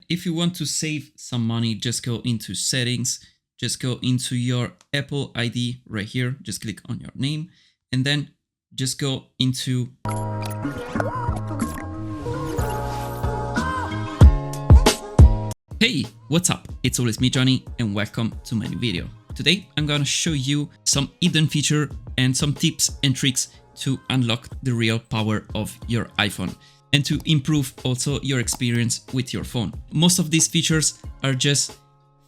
if you want to save some money, just go into settings, just go into your Apple ID right here, just click on your name, and then just go into Hey, what's up? It's always me, Johnny, and welcome to my new video. Today, I'm gonna show you some hidden feature and some tips and tricks to unlock the real power of your iPhone and to improve also your experience with your phone. Most of these features are just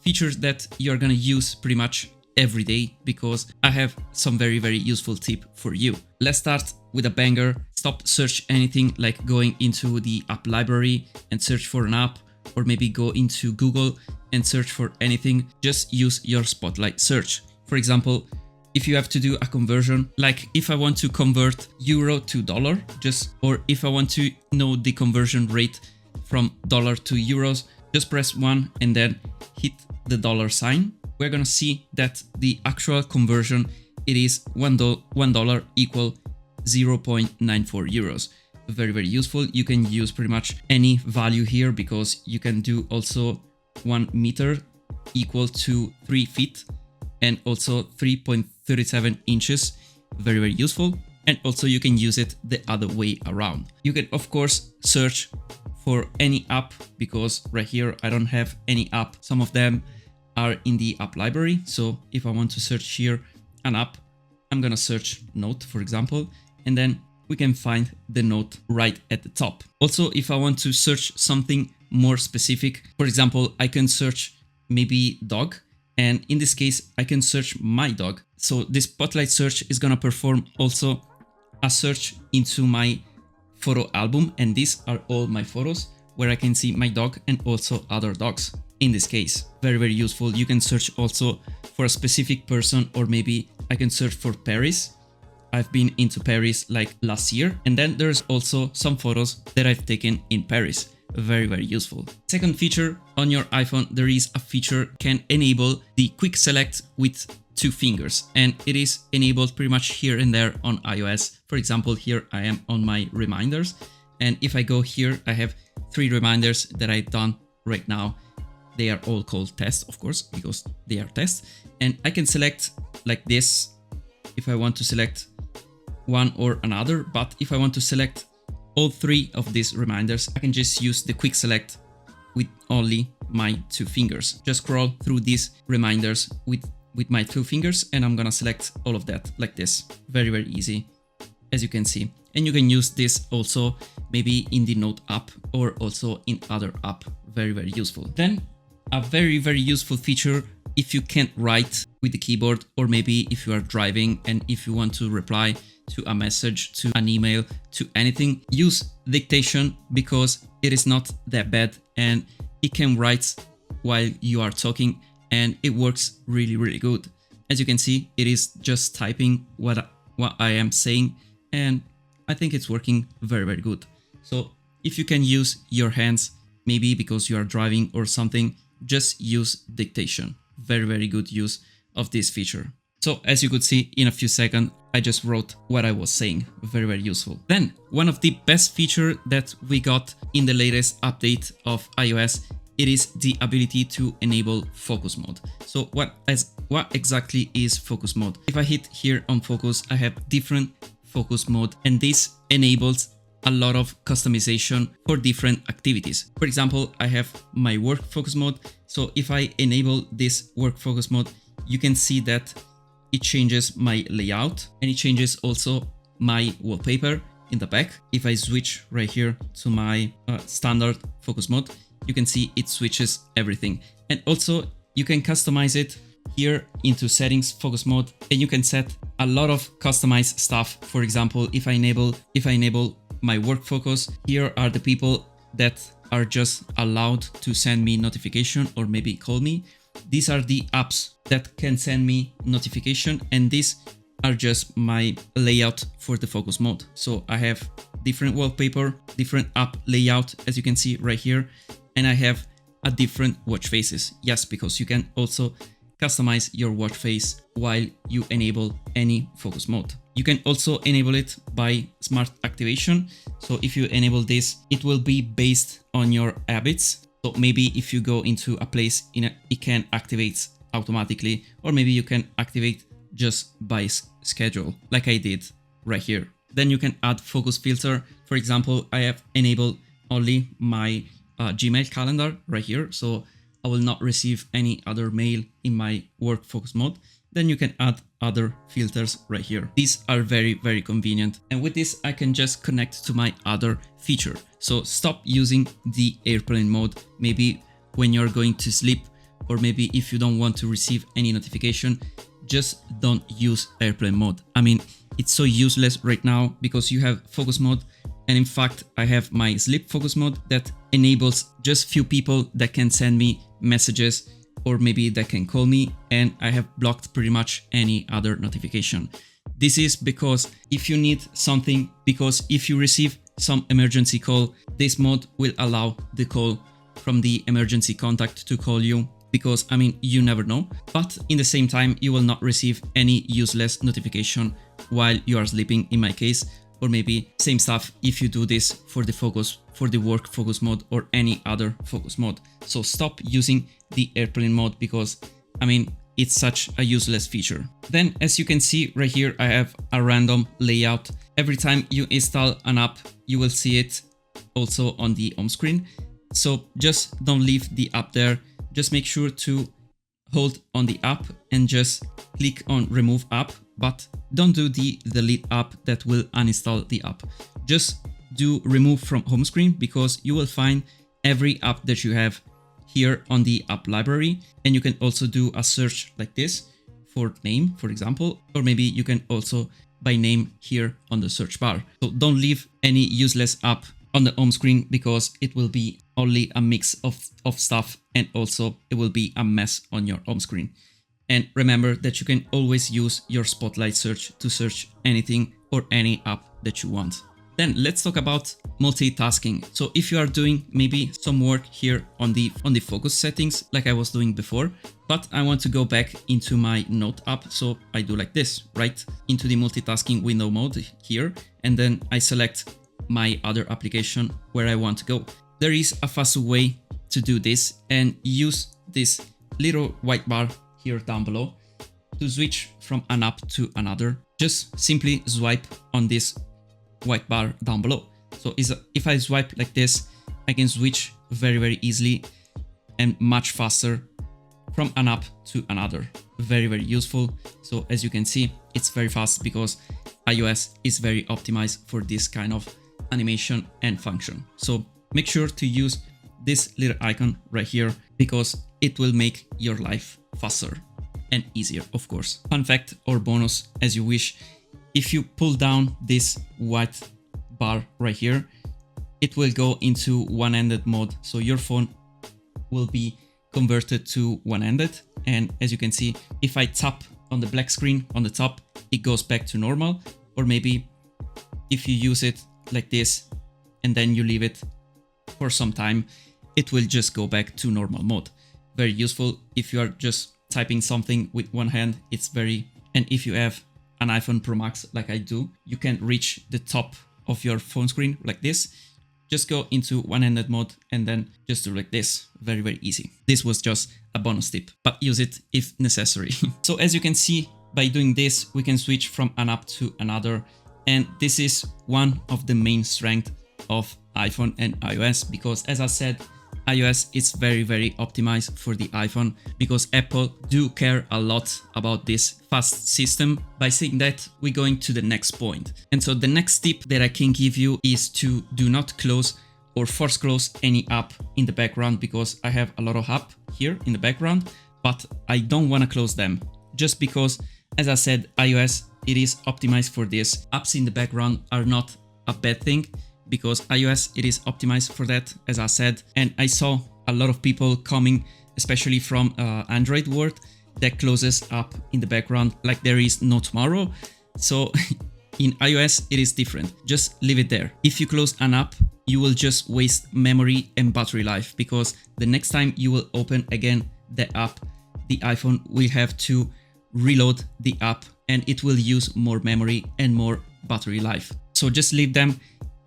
features that you're gonna use pretty much every day because I have some very useful tip for you. Let's start with a banger. Stop search anything like going into the app library and search for an app, or maybe go into Google and search for anything. Just use your Spotlight search. For example, if you have to do a conversion, like if I want to convert euro to dollar, or if I want to know the conversion rate from dollar to euros, just press 1 and then hit the dollar sign. We're gonna see that the actual conversion, it is $1 equal 0.94 euros. Very useful. You can use pretty much any value here because you can do also 1 meter equal to 3 feet and also 3.37 inches. Very useful. And also you can use it the other way around. You can of course search for any app because right here I don't have any app. Some of them are in the app library. So if I want to search here an app, I'm gonna search Note, for example, and then we can find the Note right at the top. Also, if I want to search something more specific, for example, I can search maybe dog, and in this case, I can search my dog. So this Spotlight search is gonna perform also a search into my photo album, and these are all my photos where I can see my dog and also other dogs. In this case, very useful. You can search also for a specific person, or maybe I can search for Paris. I've been into Paris like last year, and then there's also some photos that I've taken in Paris. Very useful. Second feature, on your iPhone there is a feature can enable the quick select with 2 fingers, and it is enabled pretty much here and there on iOS. For example, here I am on my reminders, and if I go here, I have 3 reminders that I've done right now. They are all called tests, of course, because they are tests, and I can select like this if I want to select one or another, but if I want to select all 3 of these reminders, I can just use the quick select with only my 2 fingers. Just scroll through these reminders with my 2 fingers, and I'm gonna select all of that like this. Very easy, as you can see. And you can use this also maybe in the Note app or also in other app. Very useful. Then a very useful feature if you can't write with the keyboard, or maybe if you are driving and if you want to reply to a message, to an email, to anything, use dictation because it is not that bad and it can write while you are talking, and it works really good. As you can see, it is just typing what I am saying, and I think it's working very good. So if you can use your hands, maybe because you are driving or something, just use dictation. Very good use of this feature. So as you could see, in a few seconds, I just wrote what I was saying. Very useful. Then one of the best feature that we got in the latest update of iOS, it is the ability to enable focus mode. So what exactly is focus mode? If I hit here on focus, I have different focus mode, and this enables a lot of customization for different activities. For example, I have my work focus mode. So if I enable this work focus mode, you can see that it changes my layout, and it changes also my wallpaper in the back. If I switch right here to my standard focus mode, you can see it switches everything. And also you can customize it here into settings focus mode, and you can set a lot of customized stuff. For example, if I enable my work focus, here are the people that are just allowed to send me notification or maybe call me. These are the apps that can send me notification, and these are just my layout for the focus mode. So I have different wallpaper, different app layout, as you can see right here, and I have a different watch faces. Yes, because you can also customize your watch face while you enable any focus mode. You can also enable it by smart activation. So if you enable this, it will be based on your habits. So maybe if you go into a place it can activate automatically, or maybe you can activate just by schedule, like I did right here. Then you can add focus filter. For example, I have enabled only my Gmail calendar right here, so I will not receive any other mail in my work focus mode. Then you can add other filters right here. These are very, very convenient. And with this, I can just connect to my other feature. So stop using the airplane mode, maybe when you're going to sleep, or maybe if you don't want to receive any notification, just don't use airplane mode. I mean, it's so useless right now because you have focus mode. And in fact, I have my sleep focus mode that enables just few people that can send me messages, or maybe that can call me, and I have blocked pretty much any other notification. This is because if you need something, because if you receive some emergency call, this mode will allow the call from the emergency contact to call you, because I mean, you never know. But in the same time, you will not receive any useless notification while you are sleeping, in my case. Or maybe same stuff if you do this for the focus, for the work focus mode, or any other focus mode. So stop using the airplane mode because, I mean, it's such a useless feature. Then, as you can see right here, I have a random layout. Every time you install an app, you will see it also on the home screen. So just don't leave the app there. Just make sure to hold on the app and just click on remove app, but don't do the delete app, that will uninstall the app. Just do remove from home screen, because you will find every app that you have here on the app library. And you can also do a search like this for name, for example, or maybe you can also by name here on the search bar. So don't leave any useless app on the home screen, because it will be only a mix of stuff, and also it will be a mess on your home screen. And remember that you can always use your Spotlight search to search anything or any app that you want. Then let's talk about multitasking. So if you are doing maybe some work here on the focus settings, like I was doing before, but I want to go back into my Note app. So I do like this, right? Into the multitasking window mode here, and then I select my other application where I want to go. There is a faster way to do this, and use this little white bar here down below to switch from an app to another. Just simply swipe on this white bar down below. So if I swipe like this, I can switch very, very easily and much faster from an app to another. Very, very useful. So as you can see, it's very fast because iOS is very optimized for this kind of animation and function. So make sure to use this little icon right here, because it will make your life faster and easier, of course. Fun fact or bonus, as you wish, if you pull down this white bar right here, it will go into one-handed mode. So your phone will be converted to one-handed. And as you can see, if I tap on the black screen on the top, it goes back to normal. Or maybe if you use it like this and then you leave it for some time, it will just go back to normal mode. Very useful if you are just typing something with one hand. It's very, and if you have an iPhone Pro Max like I do, you can reach the top of your phone screen like this. Just go into one-handed mode and then just do like this. Very, very easy. This was just a bonus tip, but use it if necessary. So as you can see, by doing this, we can switch from an app to another. And this is one of the main strengths of iPhone and iOS, because as I said, iOS is very, very optimized for the iPhone, because Apple do care a lot about this fast system. By saying that, we're going to the next point. And so the next tip that I can give you is to do not close or force close any app in the background, because I have a lot of apps here in the background, but I don't want to close them, just because, as I said, iOS, it is optimized for this. Apps in the background are not a bad thing, because iOS, it is optimized for that, as I said. And I saw a lot of people coming, especially from Android world, that closes app in the background like there is no tomorrow. So in iOS, it is different. Just leave it there. If you close an app, you will just waste memory and battery life, because the next time you will open again the app, the iPhone will have to reload the app and it will use more memory and more battery life. So just leave them.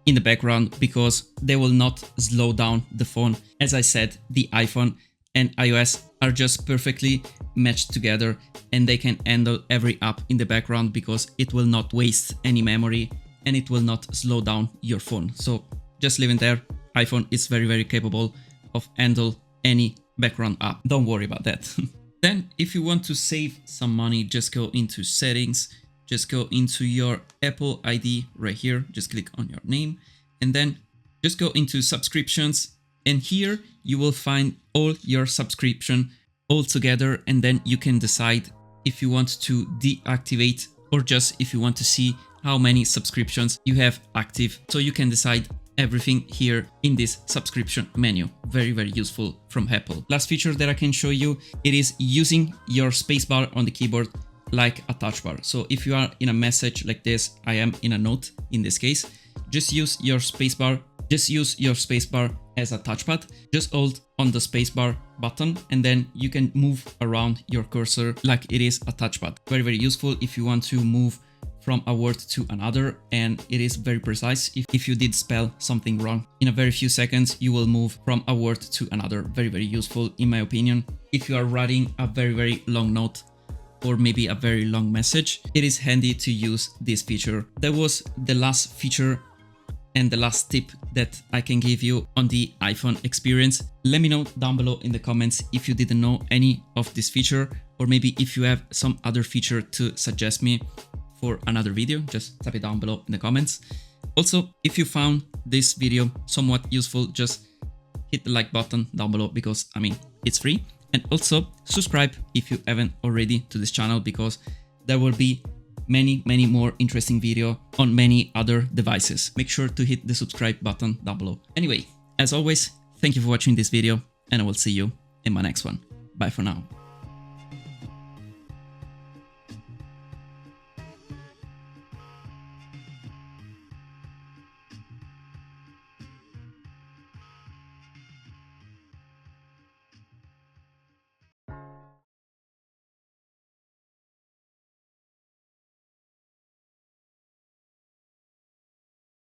in the background because they will not slow down the phone. As I said, the iPhone and iOS are just perfectly matched together, and they can handle every app in the background because it will not waste any memory and it will not slow down your phone. So just leave it there. iPhone is very capable of handle any background app. Don't worry about that. Then if you want to save some money, just go into settings, just go into your Apple ID right here, just click on your name, and then just go into subscriptions, and here you will find all your subscription all together, and then you can decide if you want to deactivate or just if you want to see how many subscriptions you have active. So you can decide everything here in this subscription menu. Very useful from Apple. Last feature that I can show you, it is using your spacebar on the keyboard like a touch bar. So if you are in a message like this, I am in a note in this case, just use your spacebar. Just use your spacebar as a touchpad. Just hold on the spacebar button and then you can move around your cursor like it is a touchpad. Very useful if you want to move from a word to another, and it is very precise. If you did spell something wrong, in a very few seconds you will move from a word to another. Very useful in my opinion. If you are writing a very long note or maybe a very long message, it is handy to use this feature. That was the last feature and the last tip that I can give you on the iPhone experience. Let me know down below in the comments if you didn't know any of this feature, or maybe if you have some other feature to suggest me for another video. Just type it down below in the comments. Also, if you found this video somewhat useful, just hit the like button down below because I mean it's free, and also subscribe if you haven't already to this channel because there will be many more interesting video on many other devices. Make sure to hit the subscribe button down below. Anyway, as always, thank you for watching this video and I will see you in my next one. Bye for now.